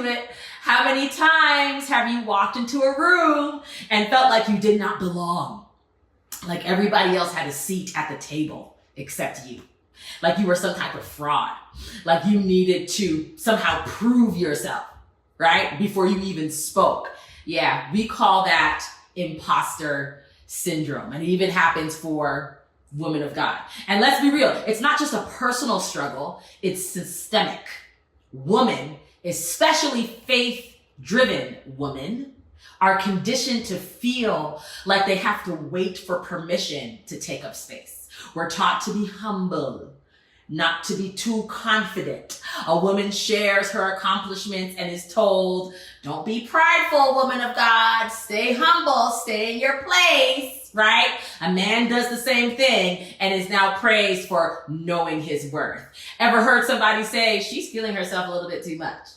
to it. How many times have you walked into a room and felt like you did not belong? Like everybody else had a seat at the table except you. Like you were some type of fraud. Like you needed to somehow prove yourself, right? Before you even spoke. Yeah, we call that imposter syndrome. And it even happens for women of God. And let's be real, it's not just a personal struggle, it's systemic. Women, especially faith-driven women, are conditioned to feel like they have to wait for permission to take up space. We're taught to be humble, not to be too confident. A woman shares her accomplishments and is told, don't be prideful, woman of God. Stay humble, stay in your place, right? A man does the same thing and is now praised for knowing his worth. Ever heard somebody say, she's feeling herself a little bit too much,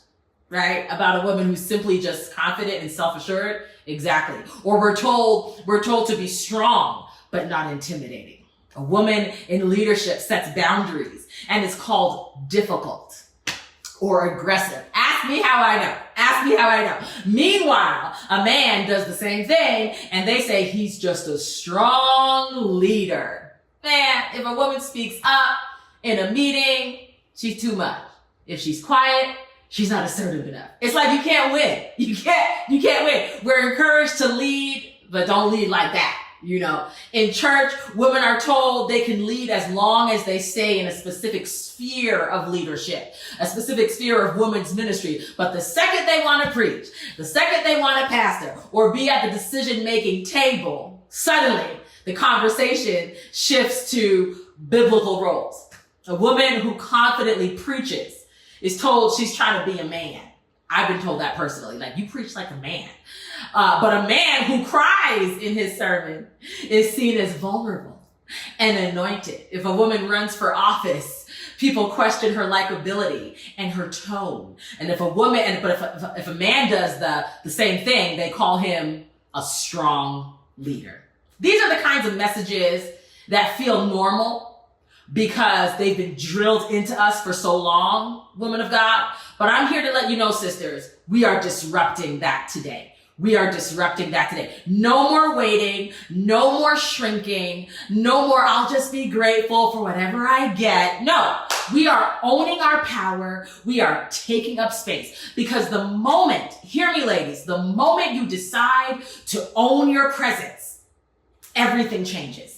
right? About a woman who's simply just confident and self-assured? Exactly. Or we're told to be strong, but not intimidating. A woman in leadership sets boundaries and is called difficult or aggressive. Ask me how I know. Ask me how I know. Meanwhile, a man does the same thing and they say he's just a strong leader. Man, if a woman speaks up in a meeting, she's too much. If she's quiet, she's not assertive enough. It's like you can't win. You can't win. We're encouraged to lead, but don't lead like that. You know, in church, women are told they can lead as long as they stay in a specific sphere of leadership, a specific sphere of women's ministry. But the second they want to preach, the second they want to pastor or be at the decision-making table, suddenly the conversation shifts to biblical roles. A woman who confidently preaches is told she's trying to be a man. I've been told that personally, like you preach like a man. But a man who cries in his sermon is seen as vulnerable and anointed. If a woman runs for office, people question her likability and her tone. And if a man does the same thing, they call him a strong leader. These are the kinds of messages that feel normal because they've been drilled into us for so long, women of God. But I'm here to let you know, sisters, we are disrupting that today. We are disrupting that today. No more waiting, no more shrinking, no more I'll just be grateful for whatever I get. No, we are owning our power. We are taking up space because the moment, hear me ladies, the moment you decide to own your presence, everything changes.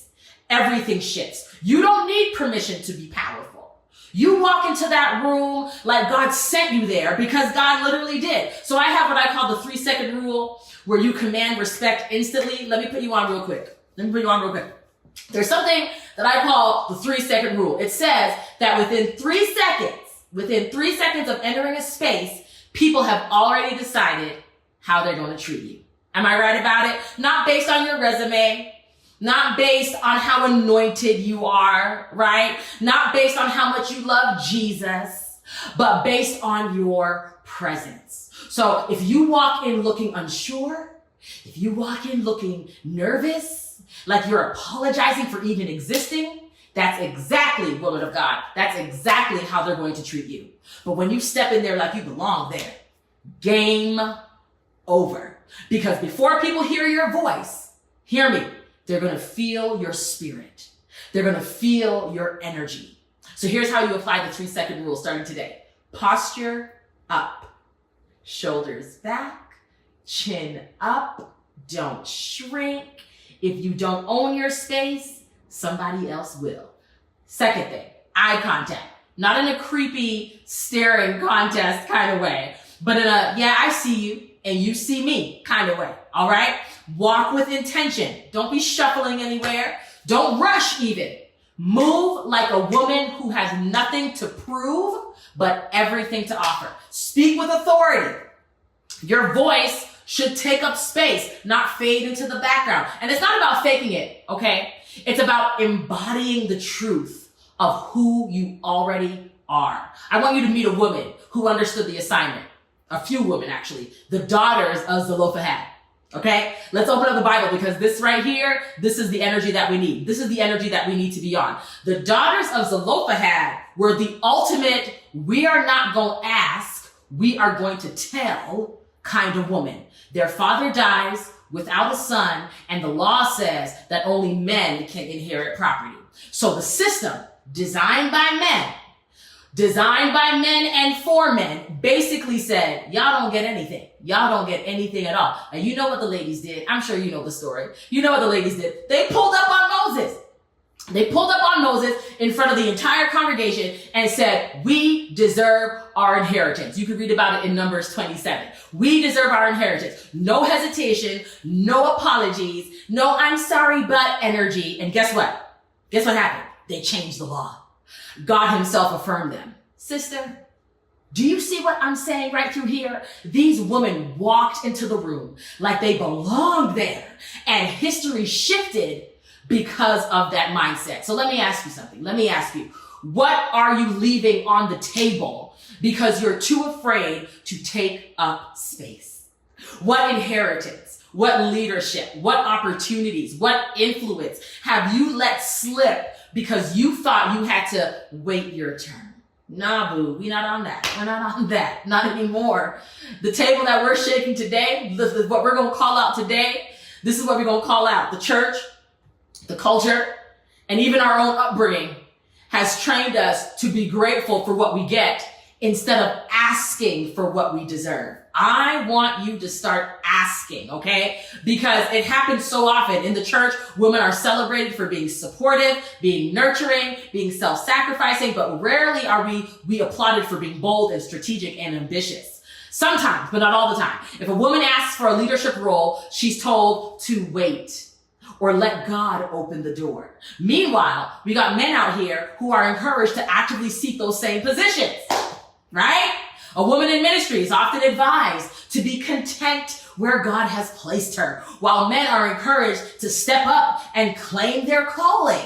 Everything shifts. You don't need permission to be powerful. You walk into that room like God sent you there because God literally did. So I have what I call the 3-second rule where you command respect instantly. Let me put you on real quick. There's something that I call the 3-second rule. It says that within 3 seconds of entering a space, people have already decided how they're going to treat you. Am I right about it? Not based on your resume. Not based on how anointed you are, right? Not based on how much you love Jesus, but based on your presence. So if you walk in looking unsure, if you walk in looking nervous, like you're apologizing for even existing, that's exactly, woman of God, that's exactly how they're going to treat you. But when you step in there like you belong there, game over. Because before people hear your voice, hear me, they're going to feel your spirit. They're going to feel your energy. So here's how you apply the 3-second rule starting today. Posture up, shoulders back, chin up, don't shrink. If you don't own your space, somebody else will. Second thing, eye contact. Not in a creepy staring contest kind of way, but in a, yeah, I see you and you see me kind of way. All right? Walk with intention. Don't be shuffling anywhere. Don't rush even. Move like a woman who has nothing to prove, but everything to offer. Speak with authority. Your voice should take up space, not fade into the background. And it's not about faking it, okay? It's about embodying the truth of who you already are. I want you to meet a woman who understood the assignment. A few women, actually. The daughters of Zelophehad. Okay, let's open up the Bible because this right here, this is the energy that we need. This is the energy that we need to be on. The daughters of Zelophehad were the ultimate, we are not going to ask, we are going to tell kind of woman. Their father dies without a son, and the law says that only men can inherit property. So the system designed by men and for men, basically said, y'all don't get anything. Y'all don't get anything at all. And you know what the ladies did? I'm sure you know the story. You know what the ladies did? They pulled up on Moses. They pulled up on Moses in front of the entire congregation and said, we deserve our inheritance. You can read about it in Numbers 27. We deserve our inheritance. No hesitation, no apologies, no I'm sorry but energy. And guess what? Guess what happened? They changed the law. God himself affirmed them. Sister, do you see what I'm saying right through here? These women walked into the room like they belonged there, and history shifted because of that mindset. So let me ask you something. Let me ask you, what are you leaving on the table because you're too afraid to take up space? What inheritance, what leadership, what opportunities, what influence have you let slip because you thought you had to wait your turn? Nah, boo, we're not on that. We're not on that. Not anymore. The table that we're shaking today, this is what we're going to call out today. This is what we're going to call out. The church, the culture, and even our own upbringing has trained us to be grateful for what we get instead of asking for what we deserve. I want you to start asking, okay? Because it happens so often in the church. Women are celebrated for being supportive, being nurturing, being self-sacrificing, but rarely are we applauded for being bold and strategic and ambitious. Sometimes, but not all the time. If a woman asks for a leadership role, she's told to wait or let God open the door. Meanwhile, we got men out here who are encouraged to actively seek those same positions, right? A woman in ministry is often advised to be content where God has placed her, while men are encouraged to step up and claim their calling.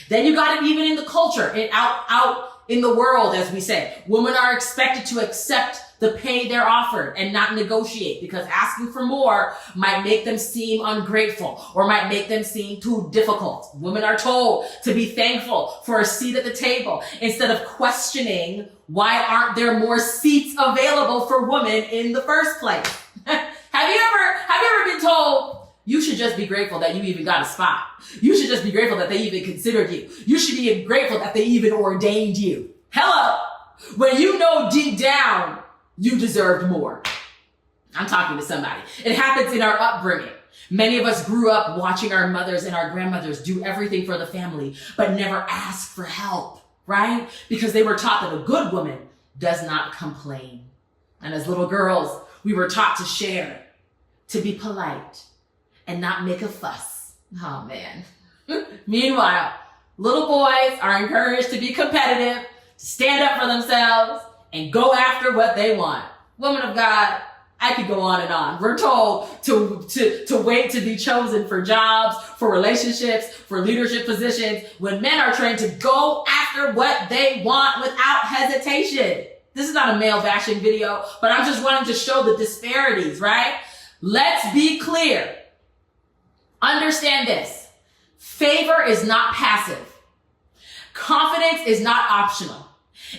Then you got it even in the culture, out in the world, as we say. Women are expected to accept the pay they're offered and not negotiate, because asking for more might make them seem ungrateful or might make them seem too difficult. Women are told to be thankful for a seat at the table instead of questioning why aren't there more seats available for women in the first place. Have you ever been told you should just be grateful that you even got a spot? You should just be grateful that they even considered you. You should be grateful that they even ordained you. Hello. When you know deep down you deserved more. I'm talking to somebody. It happens in our upbringing. Many of us grew up watching our mothers and our grandmothers do everything for the family, but never ask for help, right? Because they were taught that a good woman does not complain. And as little girls, we were taught to share, to be polite, and not make a fuss. Oh man. Meanwhile, little boys are encouraged to be competitive, to stand up for themselves, and go after what they want. Woman of God, I could go on and on. We're told to wait to be chosen for jobs, for relationships, for leadership positions, when men are trained to go after what they want without hesitation. This is not a male bashing video, but I'm just wanting to show the disparities, right? Let's be clear. Understand this. Favor is not passive. Confidence is not optional.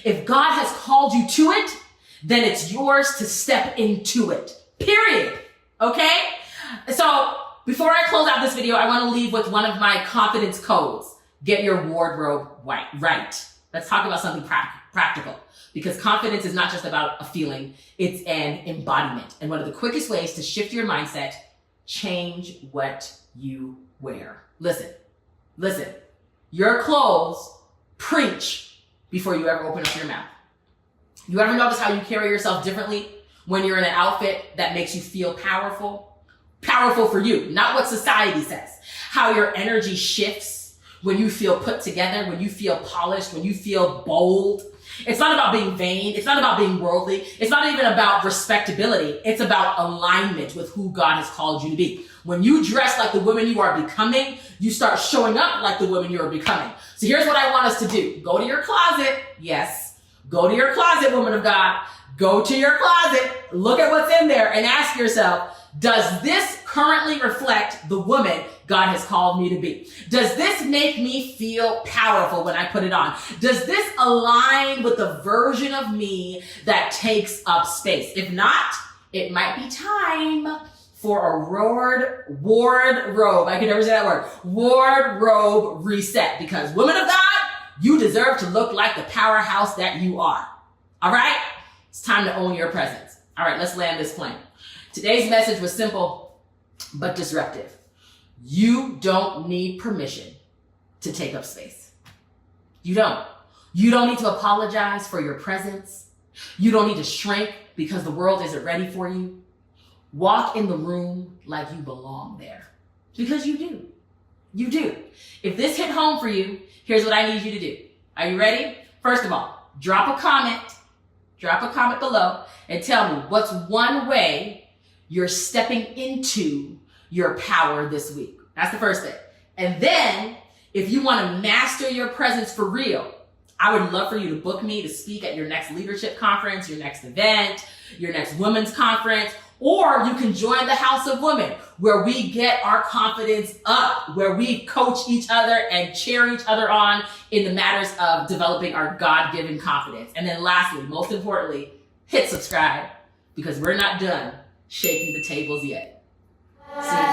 If God has called you to it, then it's yours to step into it. Period. Okay? So before I close out this video, I want to leave with one of my confidence codes. Get your wardrobe right. Let's talk about something practical, because confidence is not just about a feeling, it's an embodiment. And one of the quickest ways to shift your mindset, change what you wear. Listen. Your clothes preach before you ever open up your mouth. You ever notice how you carry yourself differently when you're in an outfit that makes you feel powerful? Powerful for you, not what society says. How your energy shifts when you feel put together, when you feel polished, when you feel bold. It's not about being vain. It's not about being worldly. It's not even about respectability. It's about alignment with who God has called you to be. When you dress like the woman you are becoming, you start showing up like the woman you are becoming. So here's what I want us to do. Go to your closet. Yes. Go to your closet, woman of God. Go to your closet. Look at what's in there and ask yourself, does this currently reflect the woman God has called me to be? Does this make me feel powerful when I put it on? Does this align with the version of me that takes up space? If not, it might be time for a wardrobe. I can never say that word. Wardrobe reset. Because women of God, you deserve to look like the powerhouse that you are. All right? It's time to own your presence. All right, let's land this plane. Today's message was simple, but disruptive. You don't need permission to take up space. You don't. You don't need to apologize for your presence. You don't need to shrink because the world isn't ready for you. Walk in the room like you belong there. Because you do. You do. If this hit home for you, here's what I need you to do. Are you ready? First of all, drop a comment below and tell me what's one way you're stepping into your power this week. That's the first thing. And then if you want to master your presence for real, I would love for you to book me to speak at your next leadership conference, your next event, your next women's conference, or you can join the House of Women where we get our confidence up, where we coach each other and cheer each other on in the matters of developing our God-given confidence. And then lastly, most importantly, hit subscribe because we're not done shaking the tables yet. See you